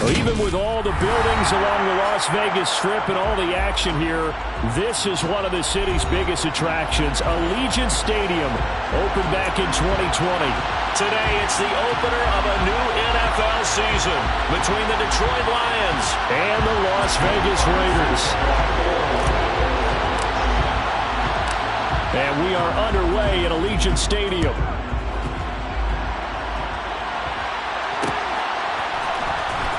Even with all the buildings along the Las Vegas Strip and all the action here, this is one of the city's biggest attractions. Allegiant Stadium opened back in 2020. Today, it's the opener of a new NFL season between the Detroit Lions and the Las Vegas Raiders. And we are underway at Allegiant Stadium.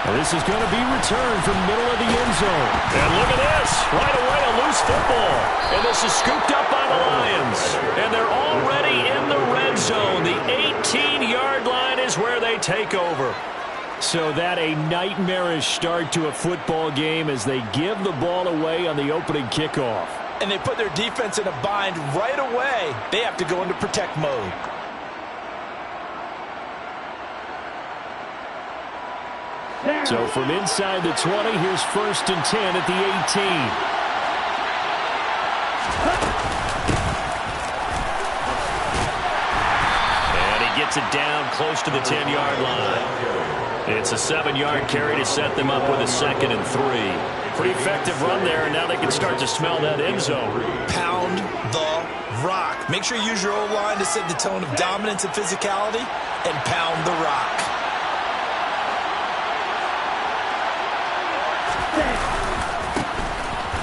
And this is going to be returned from middle of the end zone. And look at this. Right away, a loose football. And this is scooped up by the Lions. And they're already in the red zone. The 18-yard line is where they take over. So that a nightmarish start to a football game as they give the ball away on the opening kickoff. And they put their defense in a bind right away. They have to go into protect mode. So from inside the 20, here's 1st and 10 at the 18. And he gets it down close to the 10-yard line. It's a 7-yard carry to set them up with a 2nd and 3. Pretty effective run there, and now they can start to smell that end zone. Pound the rock. Make sure you use your O-line to set the tone of dominance and physicality, and pound the rock.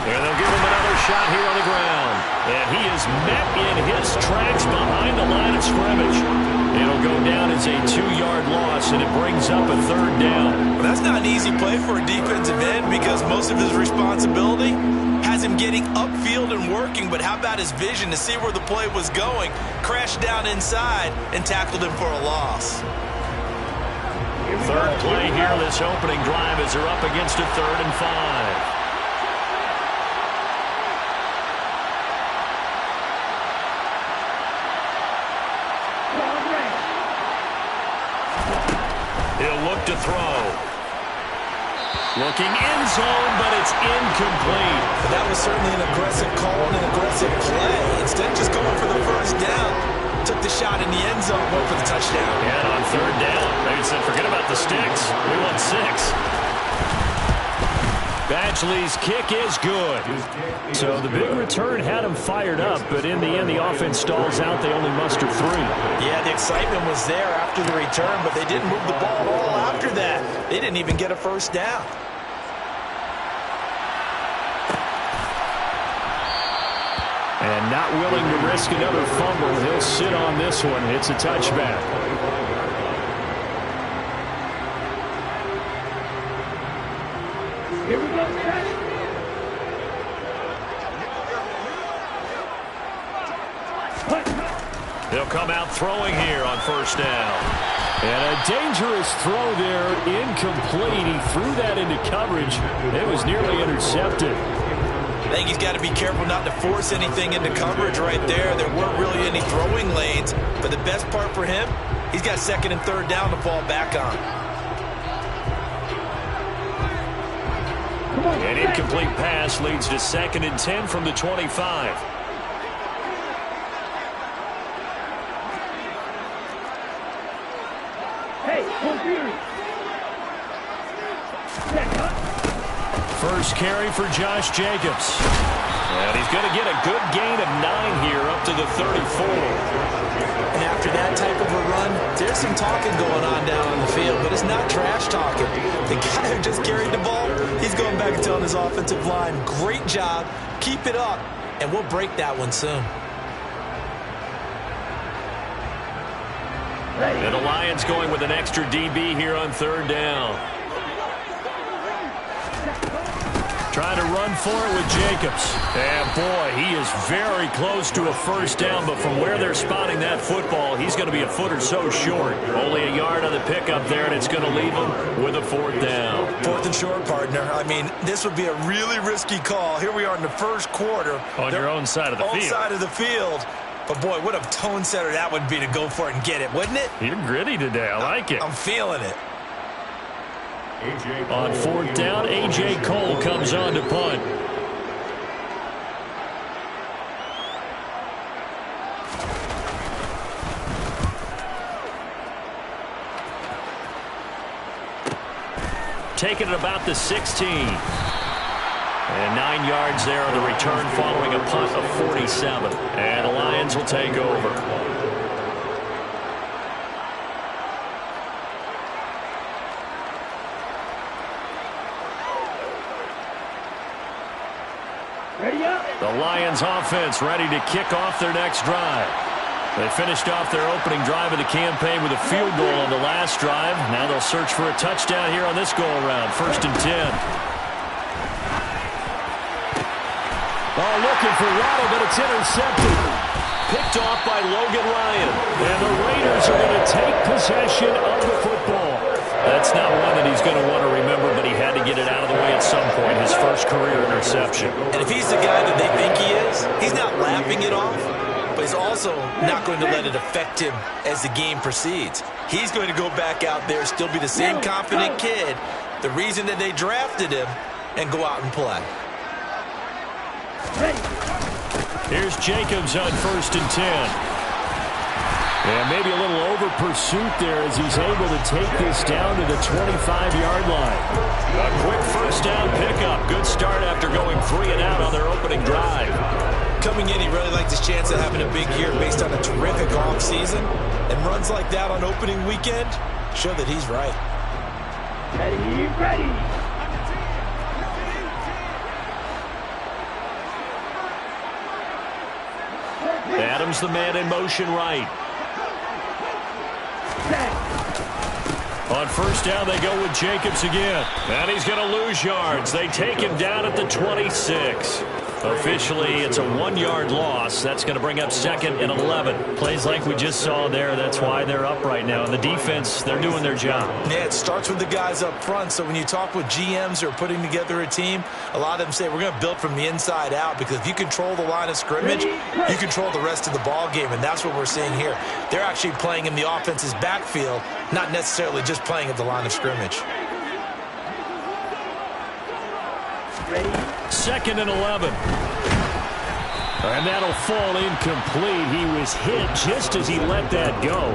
And they'll give him another shot here on the ground. And he is met in his tracks behind the line of scrimmage. It'll go down as a 2-yard loss, and it brings up a 3rd down. Well, that's not an easy play for a defensive end because most of his responsibility has him getting upfield and working. But how about his vision to see where the play was going, crashed down inside, and tackled him for a loss. 3rd play here this opening drive as they're up against a 3rd and 5. He'll look to throw. Looking end zone, but it's incomplete. But that was certainly an aggressive call and an aggressive play. Instead of just going for the 1st down, took the shot in the end zone, went for the touchdown. And on 3rd down, they said, forget about the sticks. We want 6. Badgley's kick is good. So the big return had him fired up, but in the end, the offense stalls out. They only muster 3. Yeah, the excitement was there after the return, but they didn't move the ball at all after that. They didn't even get a 1st down. And not willing to risk another fumble. He'll sit on this one. It's a touchback. Here we go, Chad. He'll come out throwing here on 1st down. And a dangerous throw there, incomplete. He threw that into coverage. It was nearly intercepted. I think he's got to be careful not to force anything into coverage right there. There weren't really any throwing lanes, but the best part for him, he's got 2nd and 3rd down to fall back on. An incomplete pass leads to 2nd and 10 from the 25. First carry for Josh Jacobs. And he's going to get a good gain of 9 here up to the 34. And after that type of a run, there's some talking going on down on the field, but it's not trash talking. The guy who just carried the ball, he's going back and telling his offensive line, great job, keep it up, and we'll break that one soon. And the Lions going with an extra DB here on 3rd down. Trying to run for it with Jacobs. And boy, he is very close to a 1st down, but from where they're spotting that football, he's going to be a foot or so short. Only a yard on the pickup there, and it's going to leave him with a 4th down. 4th and short, partner. I mean, this would be a really risky call. Here we are in the 1st quarter. On your own side of the field. Own side of the field. But, boy, what a tone setter that would be to go for it and get it, wouldn't it? You're gritty today. I like it. I'm feeling it. On 4th down, A.J. Cole comes on to punt. taken at about the 16. And 9 yards there on the return following a punt of 47. And the Lions will take over. The Lions offense ready to kick off their next drive. They finished off their opening drive of the campaign with a field goal on the last drive. Now they'll search for a touchdown here on this go-around. 1st and 10. Oh, looking for Waddle, but it's intercepted. Picked off by Logan Ryan. And the Raiders are going to take possession of the football. That's not one that he's going to want to remember, but he had to get it out of the way at some point. His first career interception. And if he's the guy that they think he is, he's not laughing it off, but he's also not going to let it affect him as the game proceeds. He's going to go back out there, still be the same confident kid, the reason that they drafted him, and go out and play. Here's Jacobs on 1st and 10. And maybe a little over pursuit there as he's able to take this down to the 25-yard line. A quick first down pickup. Good start after going 3 and out on their opening drive. Coming in, he really liked his chance of having a big year based on a terrific offseason. And runs like that on opening weekend show that he's right. Ready. Adams the man in motion right. On 1st down, they go with Jacobs again. And he's going to lose yards. They take him down at the 26. Officially, it's a 1-yard loss. That's going to bring up 2nd and 11. Plays like we just saw there. That's why they're up right now. And the defense, they're doing their job. Yeah, it starts with the guys up front. So when you talk with GMs who are putting together a team, a lot of them say we're going to build from the inside out, because if you control the line of scrimmage, you control the rest of the ball game. And that's what we're seeing here. They're actually playing in the offense's backfield, not necessarily just playing at the line of scrimmage. 2nd and 11. And that'll fall incomplete. He was hit just as he let that go.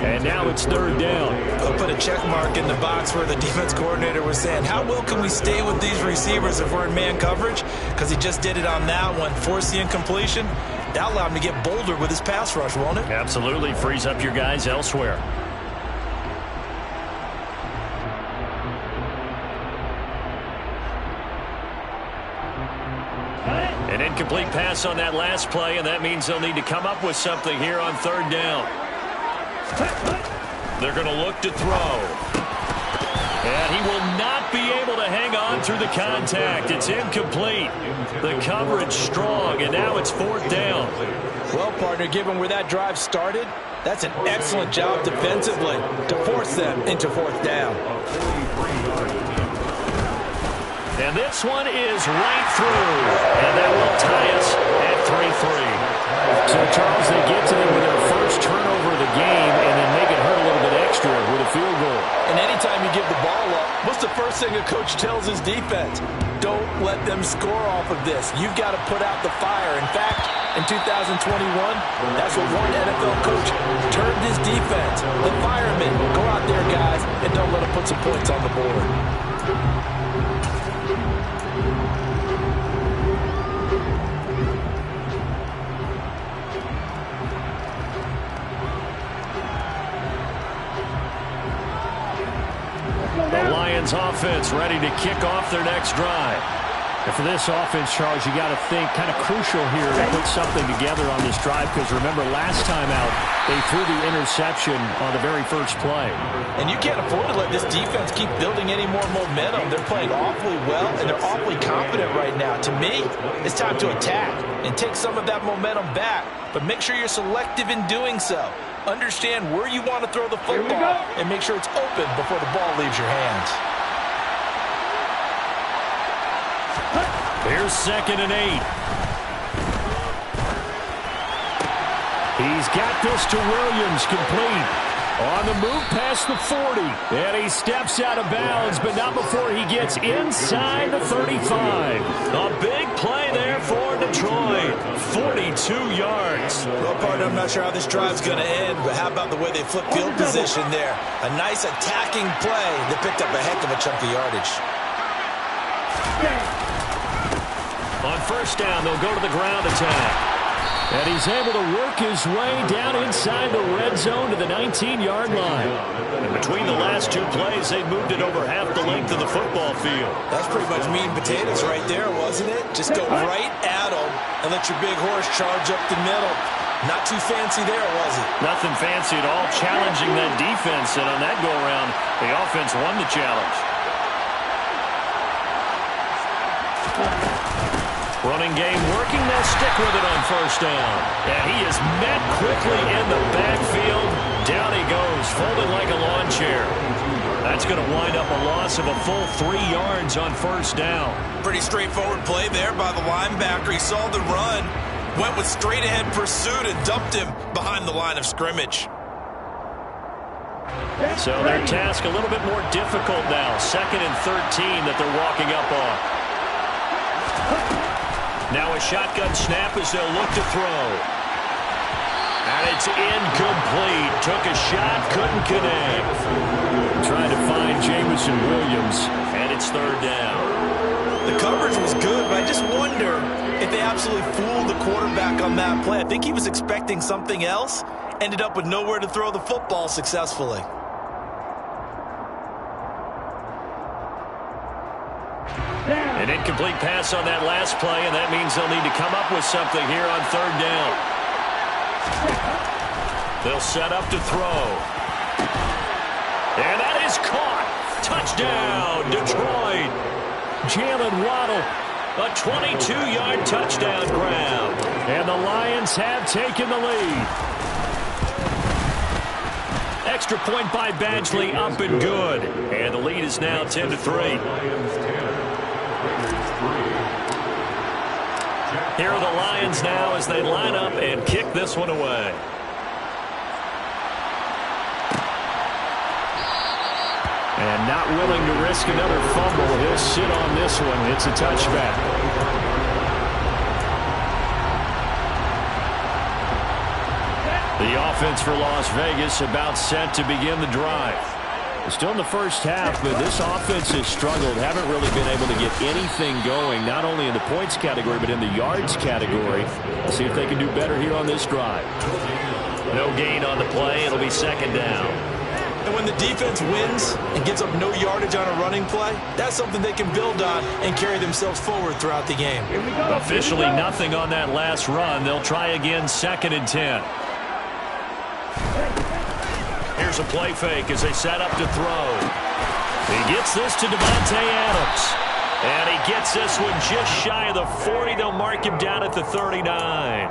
And now it's 3rd down. I'll put a check mark in the box where the defense coordinator was saying, how well can we stay with these receivers if we're in man coverage? Because he just did it on that one, forced the incompletion. That allowed him to get bolder with his pass rush, won't it? Absolutely. Frees up your guys elsewhere. An incomplete pass on that last play, and that means they'll need to come up with something here on 3rd down. They're going to look to throw. And he will not be able to hang on through the contact. It's incomplete. The coverage strong, and now it's 4th down. Well, partner, given where that drive started, that's an excellent job defensively to force them into 4th down. And this one is right through. And that will tie us at 3-3. So, Charles, they get to them with their first turnover of the game and then make it hurt a little bit extra with a field goal. And anytime you give the ball up, what's the first thing a coach tells his defense? Don't let them score off of this. You've got to put out the fire. In fact, in 2021, that's what one NFL coach termed his defense. The firemen. Go out there, guys, and don't let them put some points on the board. The Lions offense ready to kick off their next drive. And for this offense, Charles, you got to think kind of crucial here to put something together on this drive, because remember last time out they threw the interception on the very first play. And you can't afford to let this defense keep building any more momentum. They're playing awfully well, and they're awfully confident right now. To me, it's time to attack and take some of that momentum back, but make sure you're selective in doing so. Understand where you want to throw the football and make sure it's open before the ball leaves your hands. Here's 2nd and 8. He's got this to Williams, complete. On the move past the 40. And he steps out of bounds, but not before he gets inside the 35. A big play there for Detroit. 42 yards. Well, partner, I'm not sure how this drive's going to end, but how about the way they flip field position there? A nice attacking play that picked up a heck of a chunk of yardage. On first down, they'll go to the ground attack. And he's able to work his way down inside the red zone to the 19-yard line. And between the last two plays, they moved it over half the length of the football field. That's pretty much meat and potatoes right there, wasn't it? Just go right at them and let your big horse charge up the middle. Not too fancy there, was it? Nothing fancy at all, challenging that defense. And on that go-around, the offense won the challenge. Running game working. They'll stick with it on first down. And he is met quickly in the backfield. Down he goes, folded like a lawn chair. That's going to wind up a loss of a full 3 yards on first down. Pretty straightforward play there by the linebacker. He saw the run, went with straight-ahead pursuit, and dumped him behind the line of scrimmage. So their task a little bit more difficult now. 2nd and 13 that they're walking up on. Now a shotgun snap as they'll look to throw. And it's incomplete. Took a shot, couldn't connect. Trying to find Jameson Williams. And it's 3rd down. The coverage was good, but I just wonder if they absolutely fooled the quarterback on that play. I think he was expecting something else. Ended up with nowhere to throw the football successfully. An incomplete pass on that last play, and that means they'll need to come up with something here on 3rd down. They'll set up to throw. And that is caught. Touchdown, Detroit. Jalen Waddle. A 22-yard touchdown grab. And the Lions have taken the lead. Extra point by Badgley, up and good. And the lead is now 10-3. Here are the Lions now as they line up and kick this one away. And not willing to risk another fumble. He'll sit on this one. It's a touchback. The offense for Las Vegas about set to begin the drive. Still in the first half, but this offense has struggled. Haven't really been able to get anything going, not only in the points category, but in the yards category. Let's see if they can do better here on this drive. No gain on the play. It'll be 2nd down. And when the defense wins and gives up no yardage on a running play, that's something they can build on and carry themselves forward throughout the game. Officially nothing on that last run. They'll try again 2nd and 10. Here's a play fake as they set up to throw. He gets this to Davante Adams. And he gets this one just shy of the 40. They'll mark him down at the 39.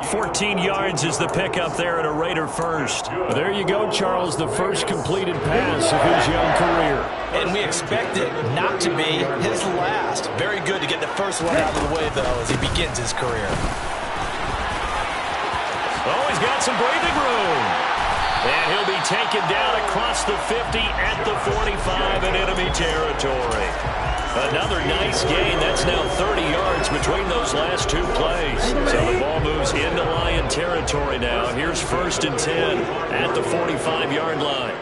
14 yards is the pickup there at a Raider first. Well, there you go, Charles, the first completed pass of his young career. And we expect it not to be his last. Very good to get the first one out of the way, though, as he begins his career. Oh, he's got some breathing room. And he'll be taken down across the 50 at the 45 in enemy territory. Another nice gain. That's now 30 yards between those last two plays. So the ball moves into Lion territory now. Here's 1st and 10 at the 45-yard line.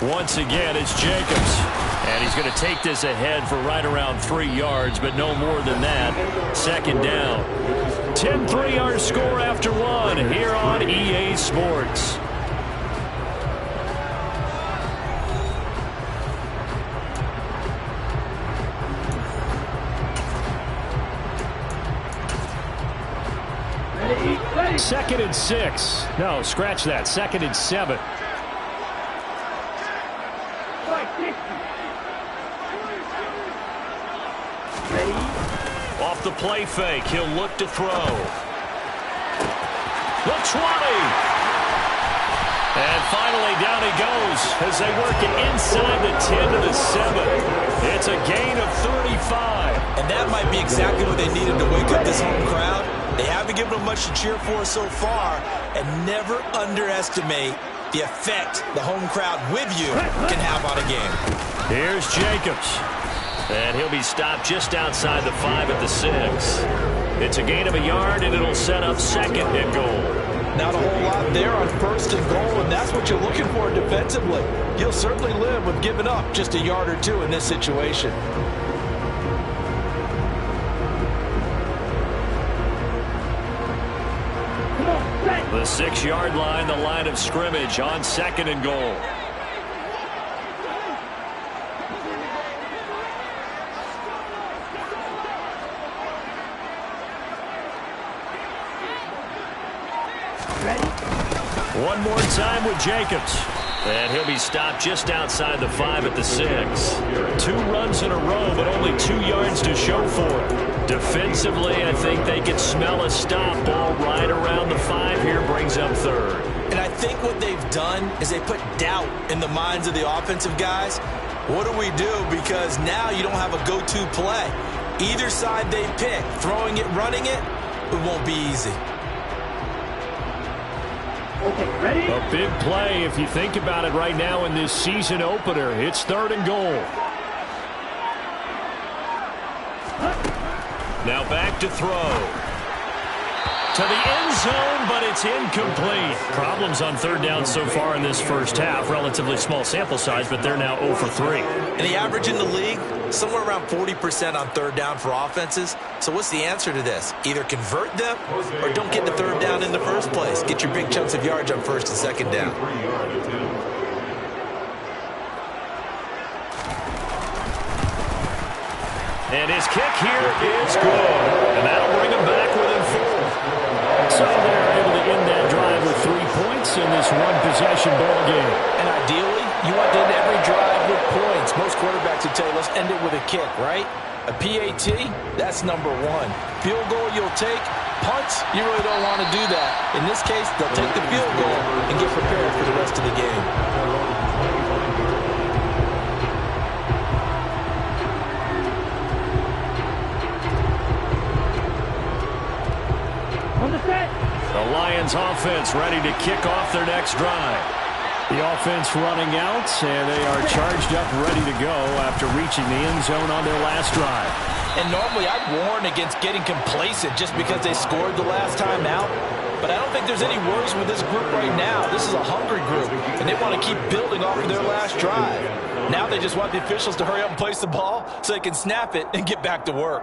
Once again, it's Jacobs. And he's going to take this ahead for right around 3 yards, but no more than that. 2nd down. 10-3 our score after one here on EA Sports. Ready? 2nd and 6. No, scratch that. 2nd and 7. Off the play fake, he'll look to throw. The 20. And finally finally, down he goes as they work it inside the 10 to the 7. It's a gain of 35. And that might be exactly what they needed to wake up this home crowd. They haven't given them much to cheer for so far, and never underestimate the effect the home crowd with you can have on a game. Here's Jacobs. And he'll be stopped just outside the 5 at the 6. It's a gain of a yard, and it'll set up second and goal. Not a whole lot there on first and goal, and that's what you're looking for defensively. You'll certainly live with giving up just a yard or two in this situation. The 6-yard line, the line of scrimmage on second and goal. One more time with Jacobs. And he'll be stopped just outside the 5 at the 6. 2 runs in a row, but only 2 yards to show for it. Defensively, I think they could smell a stop. Ball right around the 5 here, brings up third. And I think what they've done is they put doubt in the minds of the offensive guys. What do we do? Because now you don't have a go-to play. Either side they pick, throwing it, running it, it won't be easy. Okay, a big play if you think about it right now in this season opener. It's third and goal. Now back to throw. To the end zone, but it's incomplete. Problems on third down so far in this first half. Relatively small sample size, but they're now 0 for 3. And the average in the league, somewhere around 40% on third down for offenses. So what's the answer to this? Either convert them or don't get the third down in the first place. Get your big chunks of yards on first and second down. And his kick here is good. And that'll bring him back within 4. So they're able to end that drive with 3 points in this one-possession ball game. And ideally, you want to end every drive with points. Most quarterbacks would tell you, let's end it with a kick, right? A PAT, that's number 1. Field goal you'll take. Punts, you really don't want to do that. In this case, they'll take the field goal and get prepared for the rest of the game. The Lions offense ready to kick off their next drive. The offense running out, and they are charged up, ready to go after reaching the end zone on their last drive. And normally I'd warn against getting complacent just because they scored the last time out. But I don't think there's any worries with this group right now. This is a hungry group, and they want to keep building off of their last drive. Now they just want the officials to hurry up and place the ball so they can snap it and get back to work.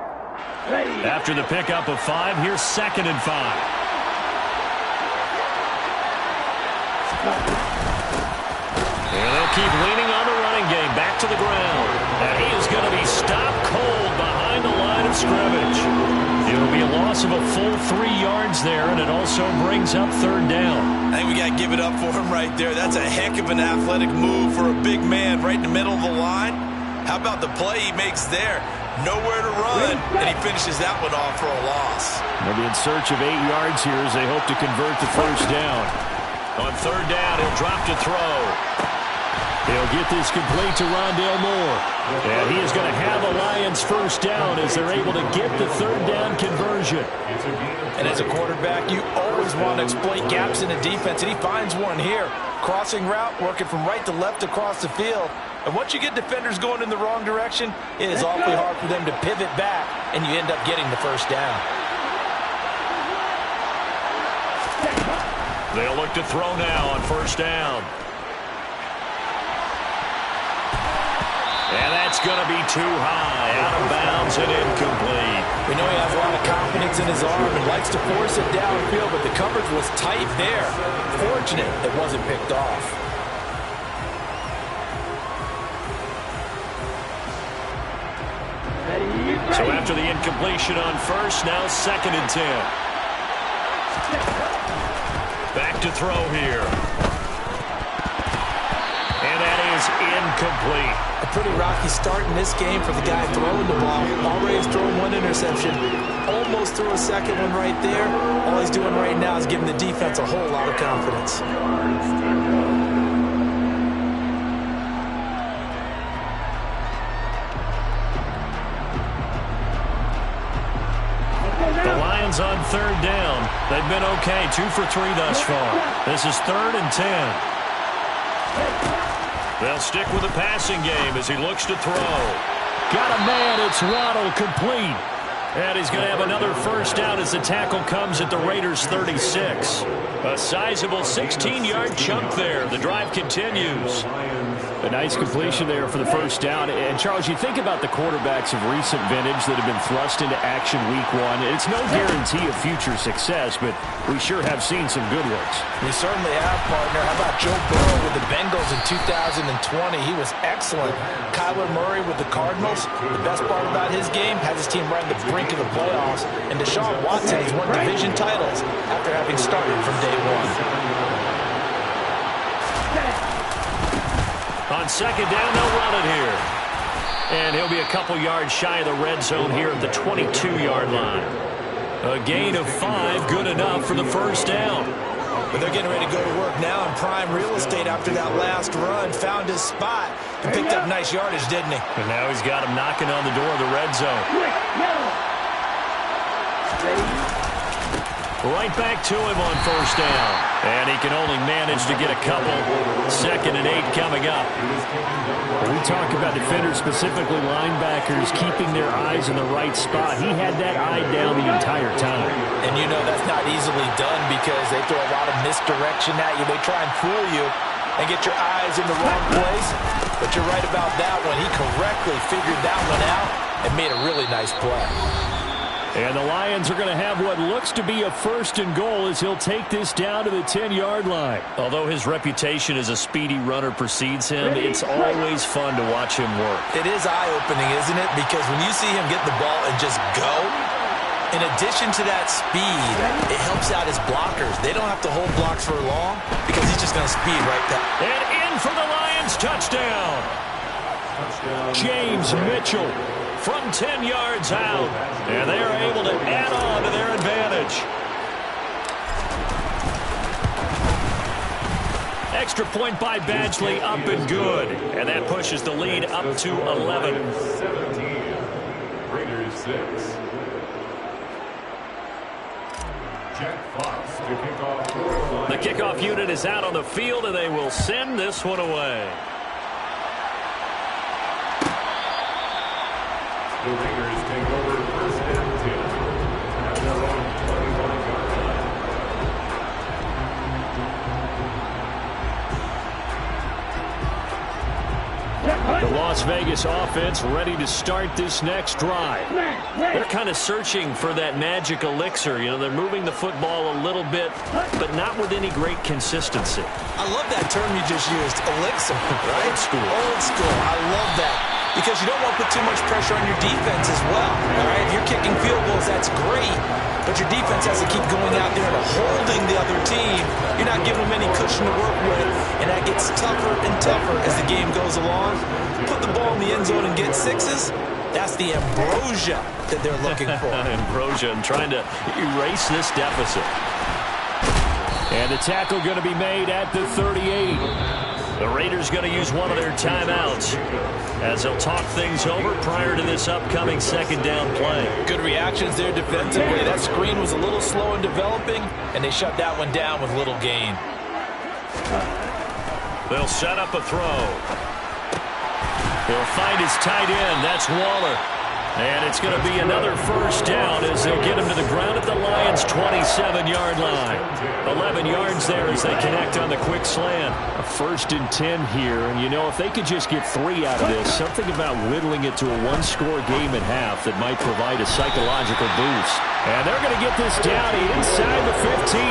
After the pickup of 5, here's second and 5. And they'll keep leaning on the running game. Back to the ground. And he is going to be stopped cold behind the line of scrimmage. It'll be a loss of a full 3 yards there, and it also brings up third down. I think we got to give it up for him right there. That's a heck of an athletic move for a big man right in the middle of the line. How about the play he makes there? Nowhere to run, and he finishes that one off for a loss. They'll be in search of 8 yards here as they hope to convert the first down. On third down, he'll drop to throw. They'll get this complete to Rondale Moore. And he is going to have a Lions first down as they're able to get the third down conversion. And as a quarterback, you always want to exploit gaps in the defense, and he finds one here. Crossing route, working from right to left across the field. And once you get defenders going in the wrong direction, it is awfully hard for them to pivot back, and you end up getting the first down. They'll look to throw now on first down. And that's going to be too high, out of bounds and incomplete. We know he has a lot of confidence in his arm and likes to force it downfield, but the coverage was tight there. Fortunate it wasn't picked off. So after the incompletion on first, now second and 10. Back to throw here. And that is incomplete. A pretty rocky start in this game for the guy throwing the ball. Already has thrown 1 interception. Almost threw a second one right there. All he's doing right now is giving the defense a whole lot of confidence. They've been okay, 2 for 3 thus far. This is 3rd and 10. They'll stick with the passing game as he looks to throw. Got a man, it's Waddle, complete. And he's going to have another first down as the tackle comes at the Raiders' 36. A sizable 16-yard chunk there. The drive continues. A nice completion there for the first down. And, Charles, you think about the quarterbacks of recent vintage that have been thrust into action week 1. It's no guarantee of future success, but we sure have seen some good ones. We certainly have, partner. How about Joe Burrow with the Bengals in 2020? He was excellent. Kyler Murray with the Cardinals. The best part about his game has his team right at the brink of the playoffs. And Deshaun Watson has won division titles after having started from day 1. On second down, they'll run it here. And he'll be a couple yards shy of the red zone here at the 22-yard line. A gain of 5, good enough for the first down. But they're getting ready to go to work now in prime real estate after that last run. Found his spot and picked up nice yardage, didn't he? And now he's got him knocking on the door of the red zone. Right back to him on first down. And he can only manage to get a couple. 2nd and 8 coming up. We talk about defenders, specifically linebackers, keeping their eyes in the right spot. He had that eye down the entire time. And you know that's not easily done because they throw a lot of misdirection at you. They try and fool you and get your eyes in the wrong place. But you're right about that one. He correctly figured that one out and made a really nice play. And the Lions are going to have what looks to be a 1st and goal as he'll take this down to the 10-yard line. Although his reputation as a speedy runner precedes him, it's always fun to watch him work. It is eye-opening, isn't it? Because when you see him get the ball and just go, in addition to that speed, it helps out his blockers. They don't have to hold blocks for long because he's just going to speed right there. And in for the Lions, touchdown. James Mitchell from 10 yards out. And they are able to add on to their advantage. Extra point by Badgley, up and good. And that pushes the lead up to 11. Raiders 6. Jack Fox to kick off. The kickoff unit is out on the field, and they will send this one away. The Raiders take over 1st and 10 at their own 21-yard line. The Las Vegas offense ready to start this next drive. They're kind of searching for that magic elixir. You know, they're moving the football a little bit, but not with any great consistency. I love that term you just used, elixir, right? Old school. Old school. I love that. Because you don't want to put too much pressure on your defense as well. All right, if you're kicking field goals, that's great. But your defense has to keep going out there and holding the other team. You're not giving them any cushion to work with. And that gets tougher and tougher as the game goes along. Put the ball in the end zone and get 6s. That's the ambrosia that they're looking for. Ambrosia and trying to erase this deficit. And the tackle going to be made at the 38. The Raiders going to use one of their timeouts as they'll talk things over prior to this upcoming 2nd down play. Good reactions there defensively. That screen was a little slow in developing, and they shut that one down with little gain. They'll set up a throw. He'll find his tight end. That's Waller. And it's going to be another first down as they'll get him to the ground at the Lions' 27-yard line. 11 yards there as they connect on the quick slant. A 1st and 10 here, and you know, if they could just get 3 out of this, something about whittling it to a 1-score game at half that might provide a psychological boost. And they're going to get this down inside the 15.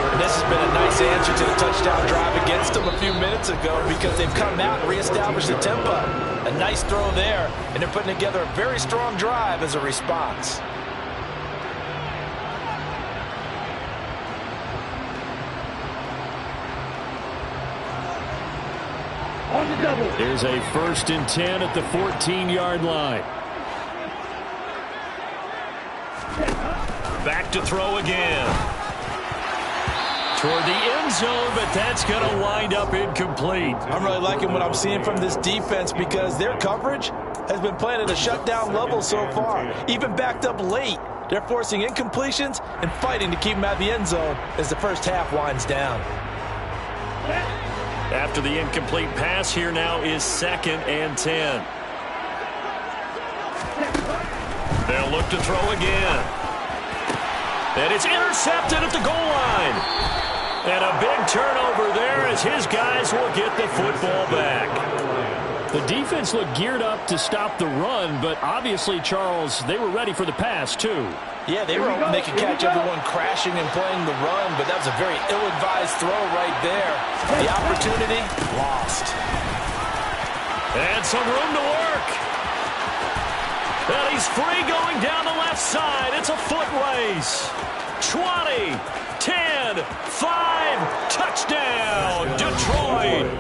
And this has been a nice answer to the touchdown drive against them a few minutes ago because they've come out and reestablished the tempo. A nice throw there, and they're putting together a very strong drive as a response. There's a 1st and 10 at the 14-yard line. Back to throw again. Toward the end zone, but that's going to wind up incomplete. I'm really liking what I'm seeing from this defense because their coverage has been playing at a shutdown level so far. Even backed up late, They're forcing incompletions and fighting to keep them at the end zone as the first half winds down. After the incomplete pass, here now is 2nd and 10. They'll look to throw again. And it's intercepted at the goal line. And a big turnover there as his guys will get the football back. The defense looked geared up to stop the run, but obviously, Charles, they were ready for the pass, too. Yeah, they were hoping they could catch everyone crashing and playing the run, but that was a very ill-advised throw right there. The opportunity, lost. And some room to work. And he's free going down the left side. It's a foot race. 20, 10, 5, touchdown, Detroit.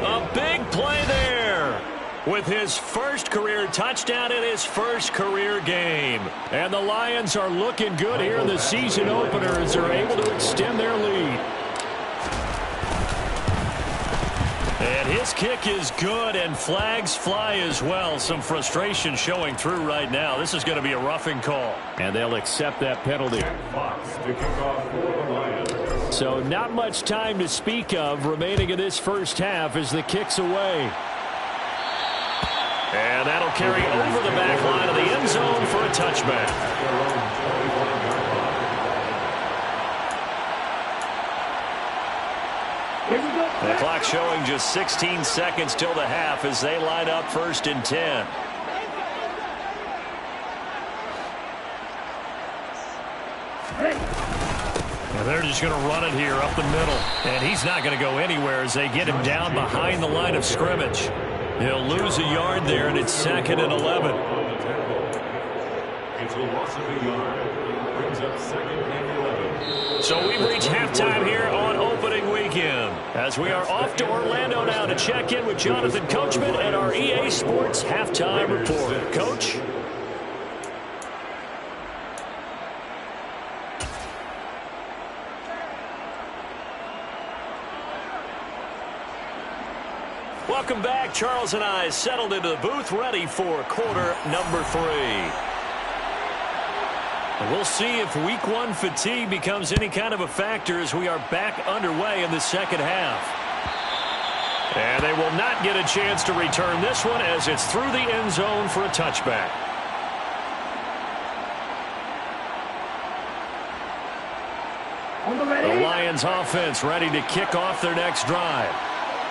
A big play there with his first career touchdown in his first career game. And the Lions are looking good here in the season opener as they're able to extend their lead. And his kick is good, and flags fly as well. Some frustration showing through right now. This is going to be a roughing call. And they'll accept that penalty. Fox to kick off for the Lions. So not much time to speak of remaining in this first half as the kick's away. And that'll carry over the back line of the end zone for a touchback. The clock showing just 16 seconds till the half as they line up 1st and 10. And they're just going to run it here up the middle. And he's not going to go anywhere as they get him down behind the line of scrimmage. He'll lose a yard there, and it's 2nd and 11. It's a loss of a yard. Brings up 2nd and 11. So we've reached halftime here on opening weekend as we are off to Orlando now to check in with Jonathan Coachman and our EA Sports halftime report. Coach? Welcome back. Charles and I settled into the booth ready for quarter number 3. And we'll see if week 1 fatigue becomes any kind of a factor as we are back underway in the second half. And they will not get a chance to return this one as it's through the end zone for a touchback. The Lions offense ready to kick off their next drive.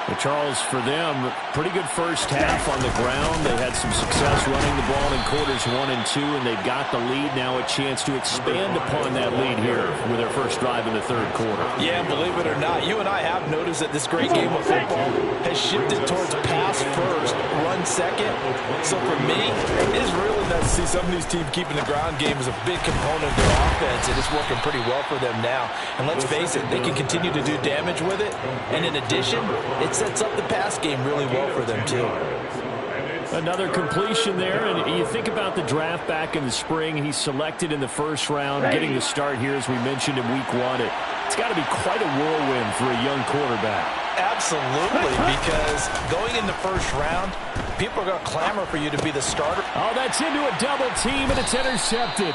Well, Charles, for them, pretty good first half on the ground. They had some success running the ball in quarters 1 and 2, and they've got the lead now, a chance to expand upon that lead here with their first drive in the third quarter. Yeah, believe it or not, you and I have noticed that this great game of football has shifted towards pass first, run second. So for me, it is really nice to see some of these teams keeping the ground game as a big component of their offense, and it's working pretty well for them now. And let's face it, they can continue to do damage with it, and in addition, it sets up the pass game really well for them, too. Another completion there, and you think about the draft back in the spring. He's selected in the first round, getting the start here, as we mentioned in week 1. It's got to be quite a whirlwind for a young quarterback. Absolutely, because going in the first round, people are going to clamor for you to be the starter. Oh, that's into a double team, and it's intercepted.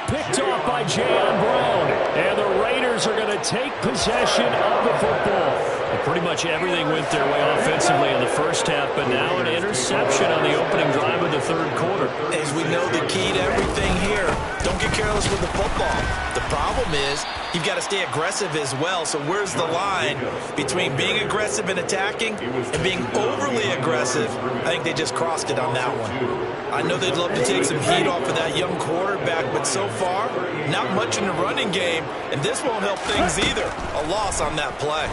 Picked off by Jayon Brown, and the Raiders are going to take possession of the football. Pretty much everything went their way offensively in the first half, but now an interception on the opening drive of the third quarter. As we know, the key to everything here, don't get careless with the football. The problem is you've got to stay aggressive as well. So where's the line between being aggressive and attacking and being overly aggressive? I think they just crossed it on that one. I know they'd love to take some heat off of that young quarterback, but so far, not much in the running game, and this won't help things either. A loss on that play.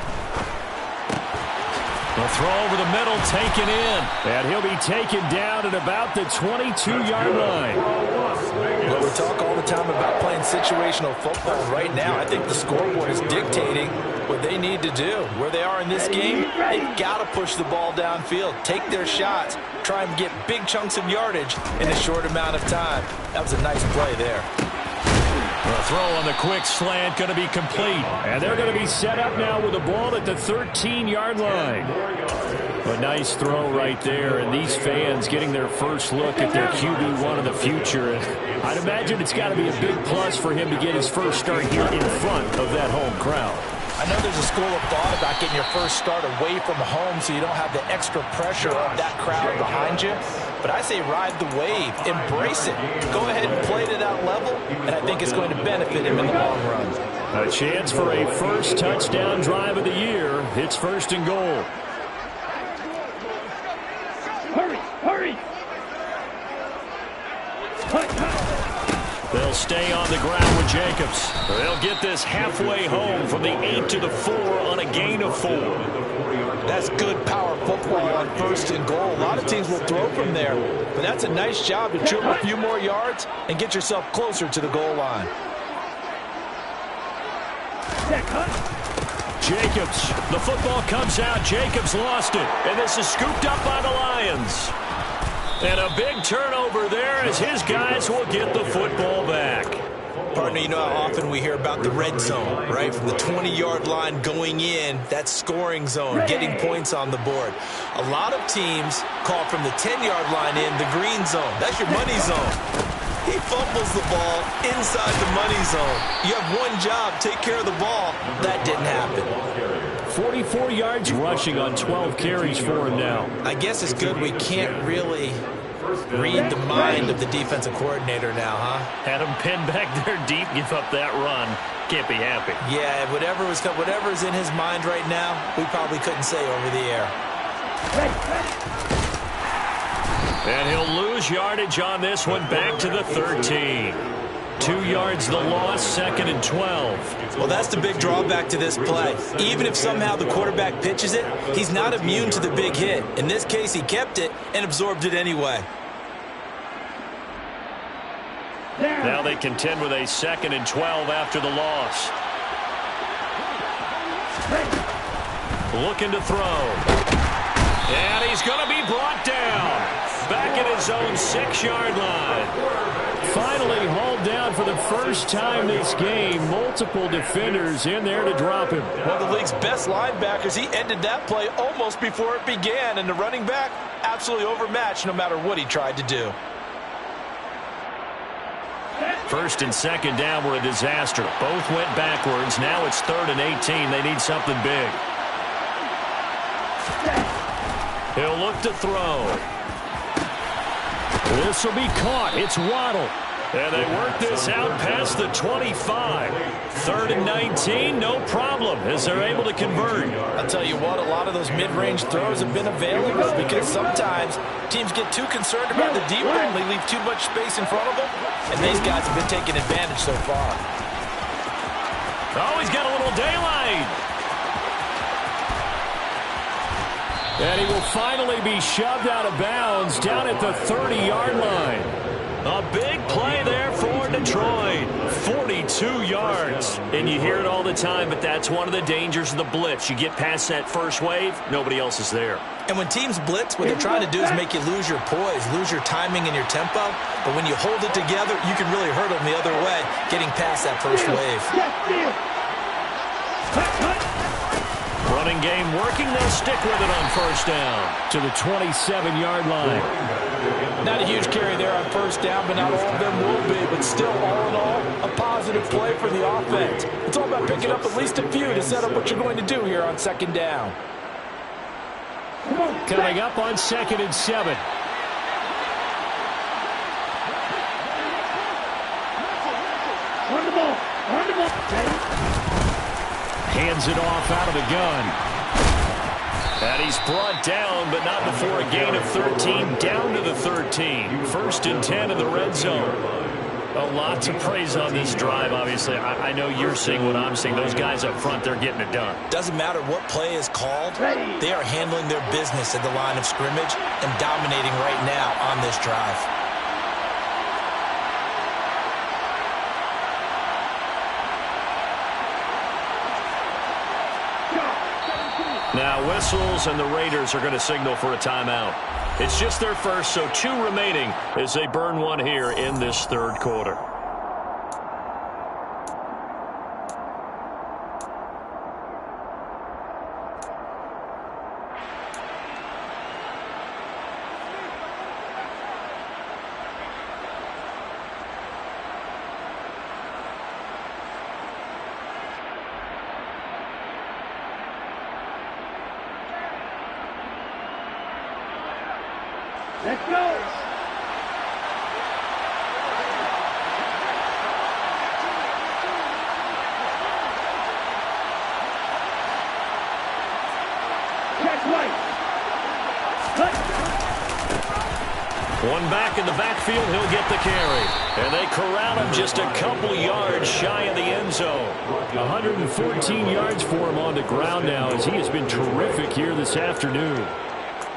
The throw over the middle, taken in. And he'll be taken down at about the 22-yard line. Well, we talk all the time about playing situational football. Right now, I think the scoreboard is dictating what they need to do. Where they are in this game, they've got to push the ball downfield, take their shots, try and get big chunks of yardage in a short amount of time. That was a nice play there. The throw on the quick slant going to be complete. And they're going to be set up now with the ball at the 13-yard line. A nice throw right there, and these fans getting their first look at their QB1 of the future. And I'd imagine it's got to be a big plus for him to get his first start here in front of that home crowd. I know there's a school of thought about getting your first start away from home so you don't have the extra pressure of that crowd behind you. But I say ride the wave. Embrace it. Go ahead and play to that level, and I think it's going to benefit him in the long run. A chance for a first touchdown drive of the year. It's 1st and goal. Hurry! They'll stay on the ground with Jacobs. They'll get this halfway home from the 8 to the 4 on a gain of 4. That's good power football on 1st and goal. A lot of teams will throw from there, but that's a nice job to trim a few more yards and get yourself closer to the goal line. Jacobs, the football comes out. Jacobs lost it, and this is scooped up by the Lions. And a big turnover there as his guys will get the football back. Partner, you know how often we hear about the red zone, right? From the 20-yard line going in, that scoring zone, getting points on the board. A lot of teams call from the 10-yard line in the green zone. That's your money zone. He fumbles the ball inside the money zone. You have one job, take care of the ball. That didn't happen. 44 yards rushing on 12 carries for him now. I guess it's good we can't really read the mind of the defensive coordinator now, huh? Had him pinned back there deep, give up that run. Can't be happy. Yeah, whatever's in his mind right now, we probably couldn't say over the air. And he'll lose yardage on this one, back to the 13. 2 yards the loss, 2nd and 12. Well, that's the big drawback to this play. Even if somehow the quarterback pitches it, he's not immune to the big hit. In this case, he kept it and absorbed it anyway. Now they contend with a 2nd and 12 after the loss. Looking to throw. And he's going to be brought down. Back at his own 6-yard line. Finally hauled down for the first time this game. Multiple defenders in there to drop him. One of the league's best linebackers. He ended that play almost before it began. And the running back, absolutely overmatched no matter what he tried to do. 1st and 2nd down were a disaster. Both went backwards. Now it's 3rd and 18. They need something big. He'll look to throw. This will be caught. It's Waddle. And they work this out past the 25. 3rd and 19, no problem, as they're able to convert. I'll tell you what, a lot of those mid-range throws have been available because sometimes teams get too concerned about the deep ball and they leave too much space in front of them, and these guys have been taking advantage so far. Oh, he's got a little daylight. And he will finally be shoved out of bounds down at the 30-yard line. A big play there for Detroit. 42 yards. And you hear it all the time, but that's one of the dangers of the blitz. You get past that first wave, nobody else is there. And when teams blitz, what they're trying to do is make you lose your poise, lose your timing and your tempo. But when you hold it together, you can really hurt them the other way, getting past that first wave. Running game working, they'll stick with it on 1st down. To the 27-yard line. Not a huge carry there on 1st down, but not all of them will be. But still, all in all, a positive play for the offense. It's all about picking up at least a few to set up what you're going to do here on 2nd down. Coming up on 2nd and 7. Run the ball. Hands it off out of the gun. And he's brought down, but not before a gain of 13, down to the 13. 1st and 10 in the red zone. A lot to praise on this drive, obviously. I know you're seeing what I'm seeing. Those guys up front, they're getting it done. Doesn't matter what play is called. They are handling their business at the line of scrimmage and dominating right now on this drive. Now whistles, and the Raiders are going to signal for a timeout. It's just their first, so 2 remaining as they burn one here in this 3rd quarter. Let's go. Check right. Cut. One back in the backfield, he'll get the carry. And they corral him just a couple yards shy of the end zone. 114 yards for him on the ground now as he has been terrific here this afternoon.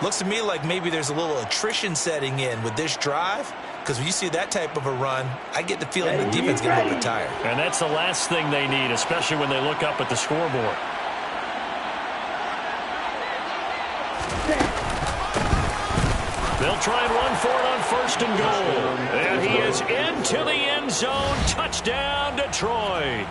Looks to me like maybe there's a little attrition setting in with this drive, because when you see that type of a run, I get the feeling the defense is getting a little bit tired. And that's the last thing they need, especially when they look up at the scoreboard. They'll try and run for it on 1st and goal. And he is into the end zone. Touchdown, Detroit.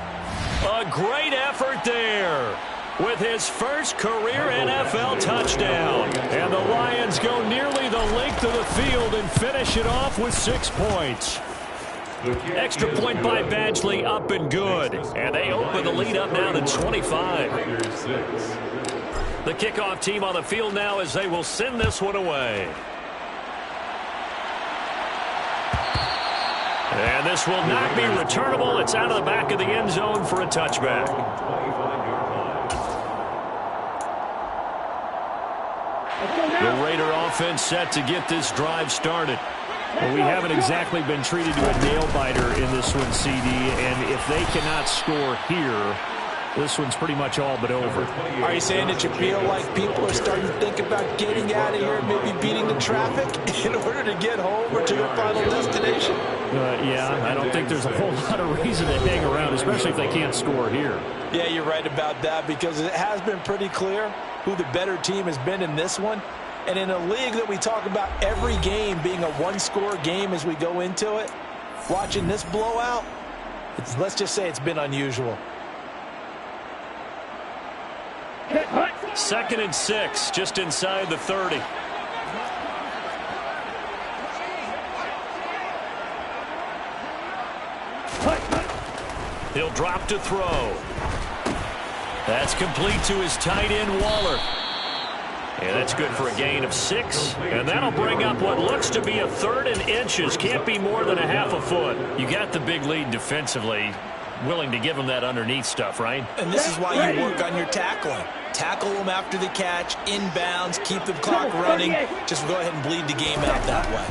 A great effort there with his first career NFL touchdown. And the Lions go nearly the length of the field and finish it off with 6 points. Extra point by Badgley, up and good. And they open the lead up now to 25. The kickoff team on the field now as they will send this one away. And this will not be returnable. It's out of the back of the end zone for a touchback. The Raider offense set to get this drive started. Well, we haven't exactly been treated to a nail-biter in this one, CD, and if they cannot score here, this one's pretty much all but over. Are you saying that you feel like people are starting to think about getting out of here and maybe beating the traffic in order to get home or to their final destination? Yeah, I don't think there's a whole lot of reason to hang around, especially if they can't score here. Yeah, you're right about that, because it has been pretty clear who the better team has been in this one. And in a league that we talk about every game being a one-score game as we go into it, watching this blowout, let's just say it's been unusual. 2nd and 6, just inside the 30. He'll drop to throw. That's complete to his tight end, Waller. And that's good for a gain of 6. And that'll bring up what looks to be a 3rd and inches. Can't be more than a half a foot. You got the big lead defensively. Willing to give them that underneath stuff, right? And this is why you work on your tackling. Tackle them after the catch, inbounds, keep the clock running. Just go ahead and bleed the game out that way.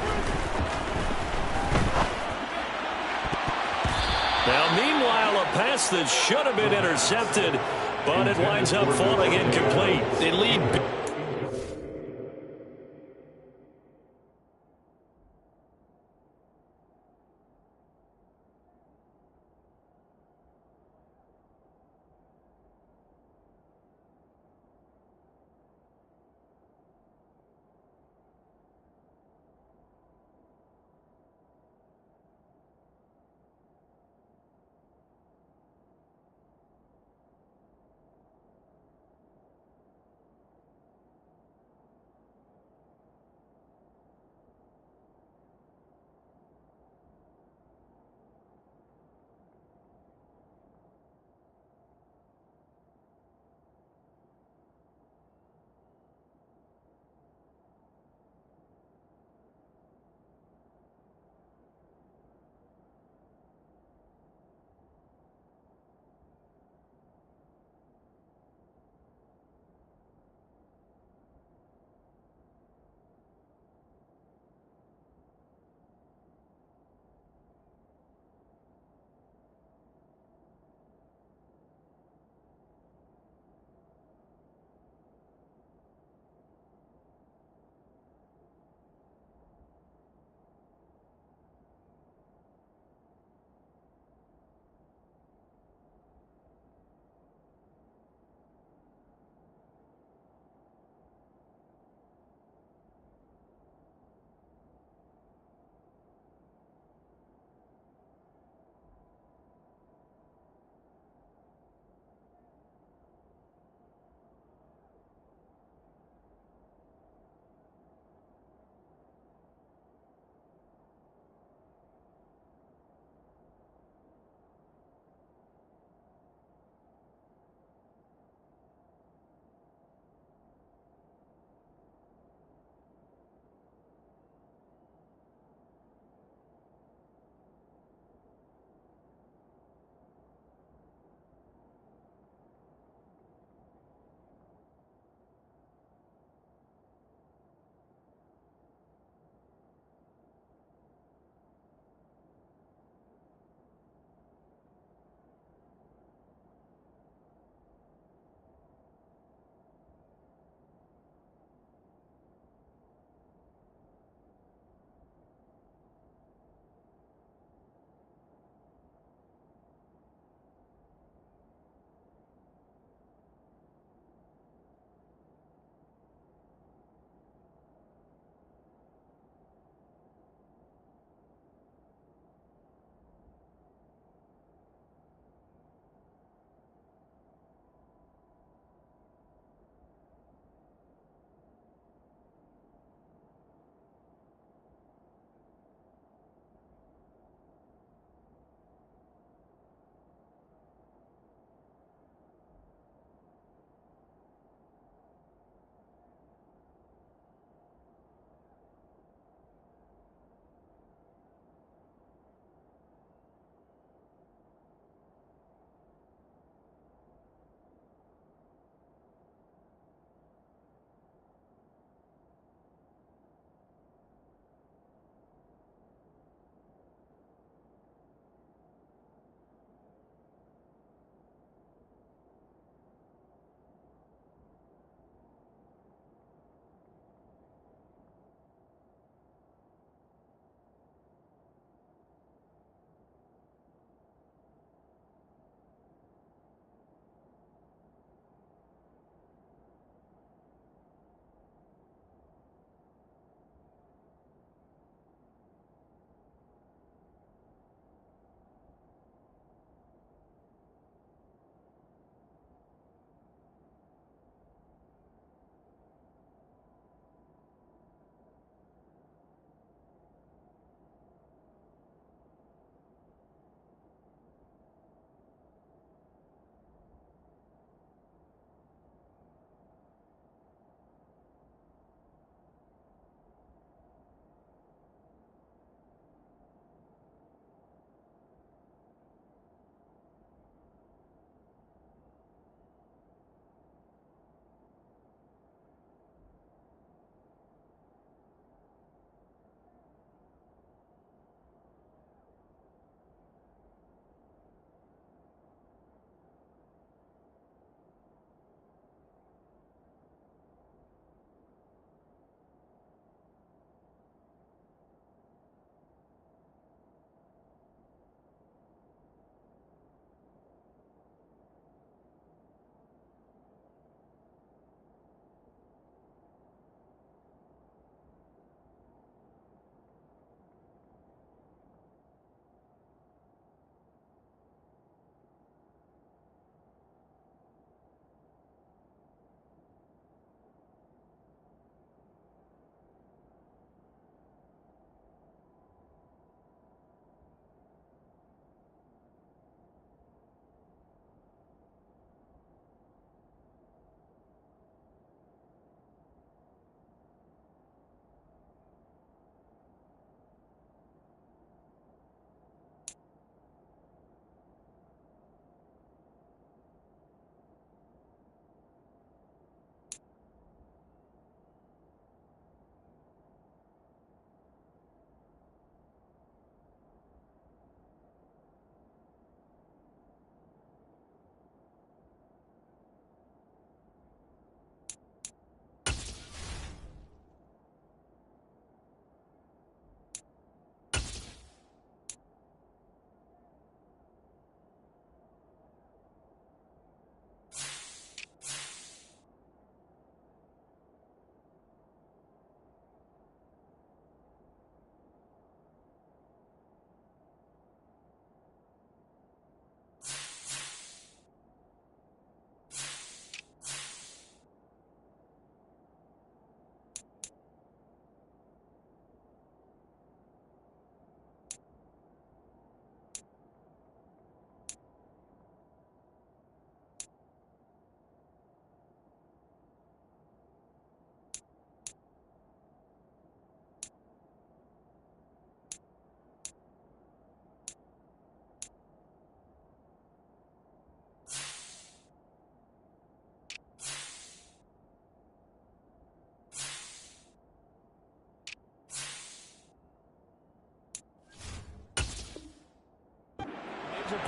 Now, meanwhile, a pass that should have been intercepted, but it winds up falling incomplete. They lead.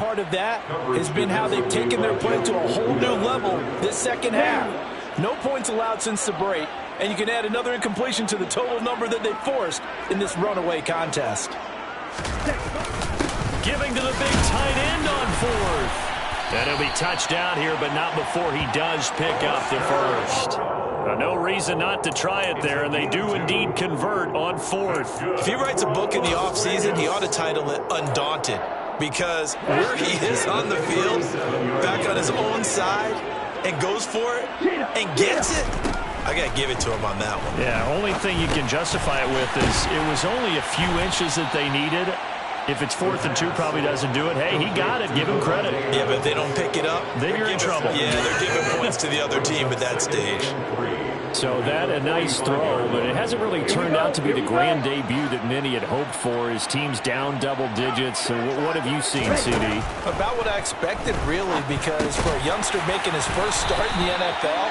part of that has been how they've taken their play to a whole new level this second half. No points allowed since the break, and you can add another incompletion to the total number that they forced in this runaway contest. Giving to the big tight end on fourth. And he'll be touched down here, but not before he does pick up the first. No reason not to try it there, and they do indeed convert on fourth. If he writes a book in the offseason, he ought to title it Undaunted, because where he is on the field, back on his own side, and goes for it, and gets it, I got to give it to him on that one. Yeah, only thing you can justify it with is it was only a few inches that they needed. If it's 4th and 2, probably doesn't do it. Hey, he got it. Give him credit. Yeah, but if they don't pick it up, then you're in trouble. Yeah, they're giving points to the other team at that stage. So that a nice throw, but it hasn't really turned out to be the grand debut that many had hoped for. His team's down double digits. So what have you seen, CD? About what I expected, really, because for a youngster making his first start in the NFL,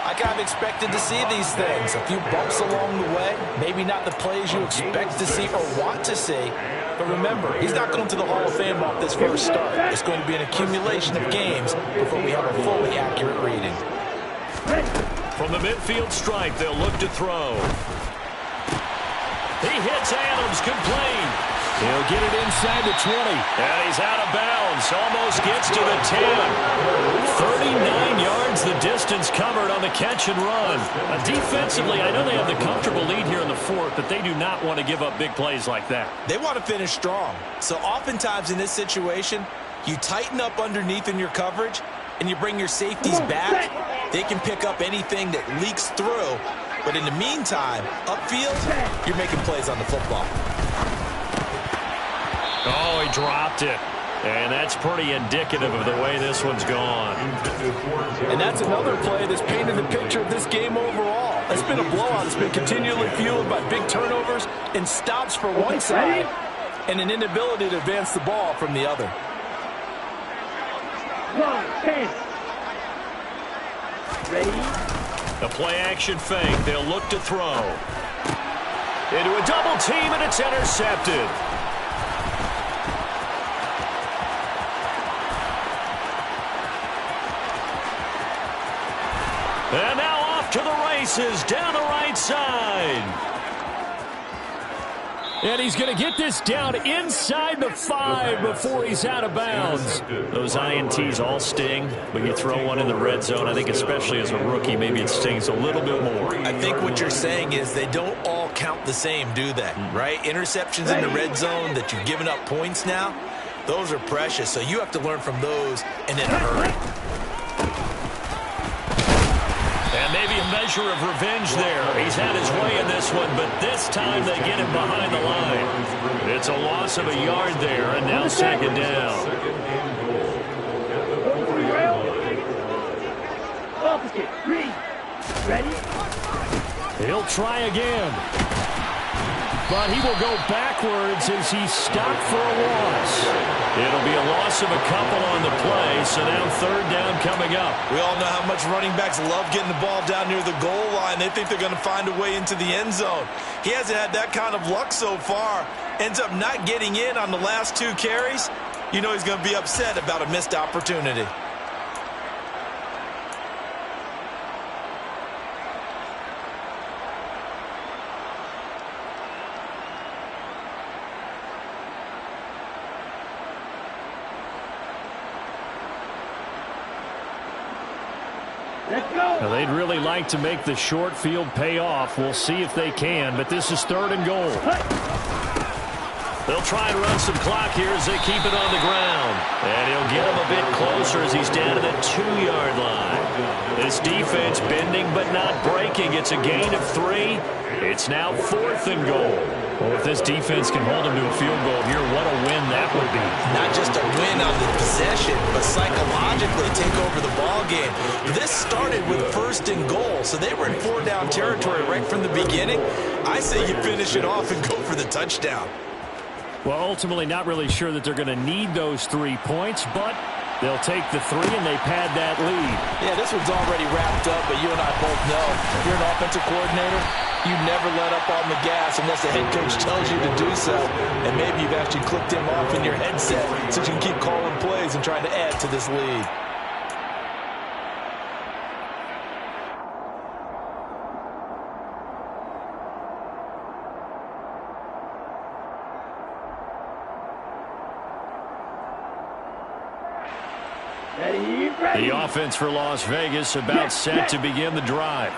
I kind of expected to see these things. A few bumps along the way, maybe not the plays you expect to see or want to see. But remember, he's not going to the Hall of Fame off this first start. It's going to be an accumulation of games before we have a fully accurate reading. From the midfield stripe, they'll look to throw. He hits Adams, complete. He'll get it inside the 20. And he's out of bounds. Almost gets to the 10. 39 yards the distance covered on the catch and run. Defensively, I know they have the comfortable lead here in the fourth, but they do not want to give up big plays like that. They want to finish strong. So oftentimes in this situation, you tighten up underneath in your coverage, and you bring your safeties back. They can pick up anything that leaks through. But in the meantime, upfield, you're making plays on the football. Oh, he dropped it. And that's pretty indicative of the way this one's gone. And that's another play that's painted the picture of this game overall. It's been a blowout. It's been continually fueled by big turnovers and stops for one side and an inability to advance the ball from the other. 10. Ready? The play-action fake. They'll look to throw. Into a double team, and it's intercepted. And now off to the races down the right side. And he's going to get this down inside the 5 before he's out of bounds. Those INTs all sting, but you throw one in the red zone, I think especially as a rookie, maybe it stings a little bit more. I think what you're saying is they don't all count the same, do they? Right? Interceptions in the red zone that you've given up points now, those are precious. So you have to learn from those and in a hurry. And maybe a measure of revenge there. He's had his way in this one, but this time they get him behind the line. It's a loss of a yard there, and now second down. Opposite. 3. Ready? He'll try again. But he will go backwards as he's stopped for a loss. It'll be a loss of a couple on the play, so now third down coming up. We all know how much running backs love getting the ball down near the goal line. They think they're going to find a way into the end zone. He hasn't had that kind of luck so far. Ends up not getting in on the last 2 carries. You know he's going to be upset about a missed opportunity. Let's go. Now, they'd really like to make the short field pay off. We'll see if they can, but this is 3rd and goal. They'll try and run some clock here as they keep it on the ground. And he'll get him a bit closer as he's down to the 2-yard line. This defense bending but not breaking. It's a gain of 3. It's now 4th and goal. Well, if this defense can hold him to a field goal here, what a win that would be. Not just a win on the possession, but psychologically take over the ball game. This started with 1st and goal, so they were in 4-down territory right from the beginning. I say you finish it off and go for the touchdown. Well, ultimately not really sure that they're going to need those 3 points, but they'll take the 3 and they pad that lead. Yeah, this one's already wrapped up, but you and I both know if you're an offensive coordinator, You never let up on the gas unless the head coach tells you to do so. And maybe you've actually clicked him off in your headset so you can keep calling plays and trying to add to this lead. The offense for Las Vegas about set to begin the drive.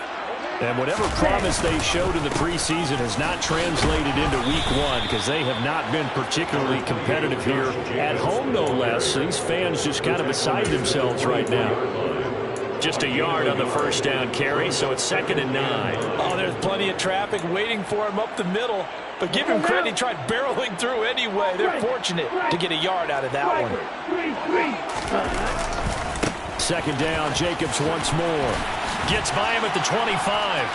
And whatever promise they showed in the preseason has not translated into week one because they have not been particularly competitive here at home, no less. These fans just kind of beside themselves right now. Just a yard on the first down carry, so it's 2nd and 9. Oh, there's plenty of traffic waiting for him up the middle. But give him credit, he tried barreling through anyway. They're fortunate to get a yard out of that one. 2nd down, Jacobs once more. Gets by him at the 25.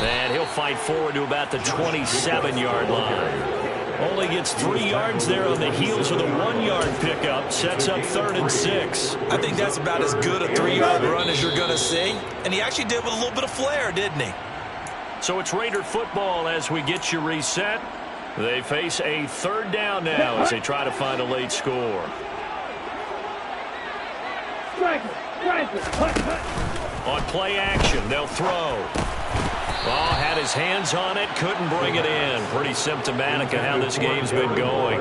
And he'll fight forward to about the 27-yard line. Only gets 3 yards there on the heels of the 1-yard pickup. Sets up 3rd and 6. I think that's about as good a 3-yard run as you're going to see. And he actually did with a little bit of flair, didn't he? So it's Raider football as we get you reset. They face a 3rd down now as they try to find a late score. On play action, they'll throw. Oh, had his hands on it, couldn't bring it in. Pretty symptomatic of how this game's been going.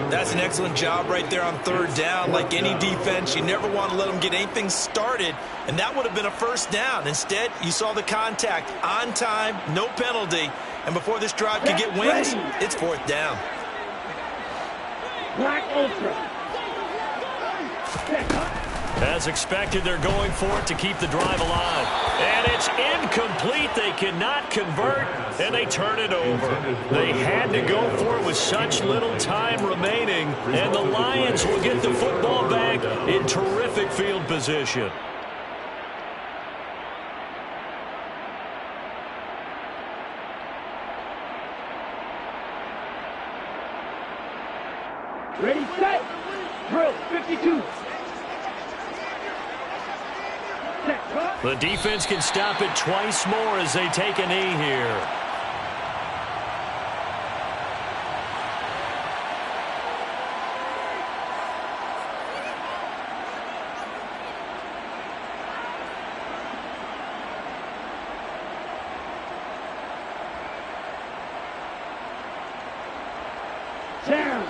That's an excellent job right there on 3rd down. Like any defense, you never want to let them get anything started, and that would have been a 1st down. Instead, you saw the contact on time, no penalty, and before this drive could get wings, it's 4th down. Black Ultra. As expected, they're going for it to keep the drive alive. And it's incomplete. They cannot convert, and they turn it over. They had to go for it with such little time remaining, and the Lions will get the football back in terrific field position. Ready, set, drill, 52. The defense can stop it twice more as they take a knee here. Down.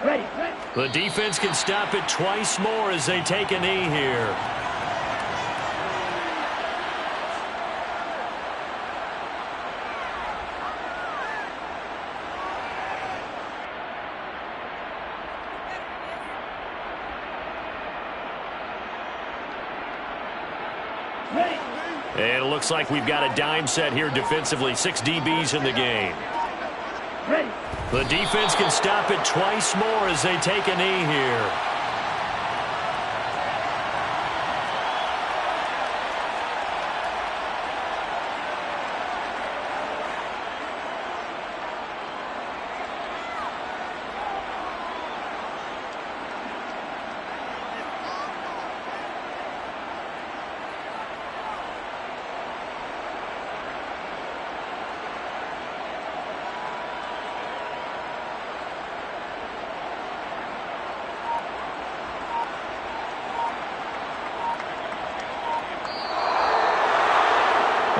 Ready. The defense can stop it twice more as they take a knee here. And it looks like we've got a dime set here defensively. 6 DBs in the game. Ready. The defense can stop it twice more as they take a knee here.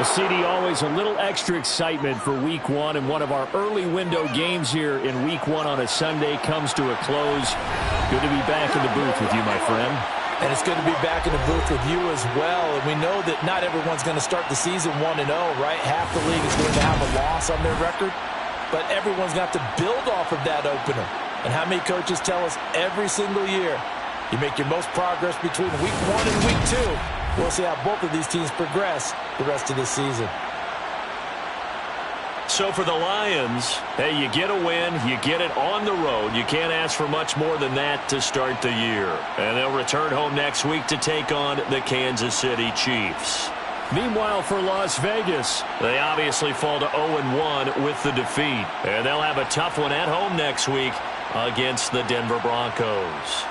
CD, always a little extra excitement for week one, and one of our early window games here in week one on a Sunday comes to a close. Good to be back in the booth with you, my friend. And it's good to be back in the booth with you as well. And we know that not everyone's going to start the season 1-0, right? Half the league is going to have a loss on their record. But everyone's got to build off of that opener. And how many coaches tell us every single year, you make your most progress between week 1 and week 2. We'll see how both of these teams progress the rest of this season. So for the Lions, hey, you get a win, you get it on the road. You can't ask for much more than that to start the year. And they'll return home next week to take on the Kansas City Chiefs. Meanwhile, for Las Vegas, they obviously fall to 0-1 with the defeat. And they'll have a tough one at home next week against the Denver Broncos.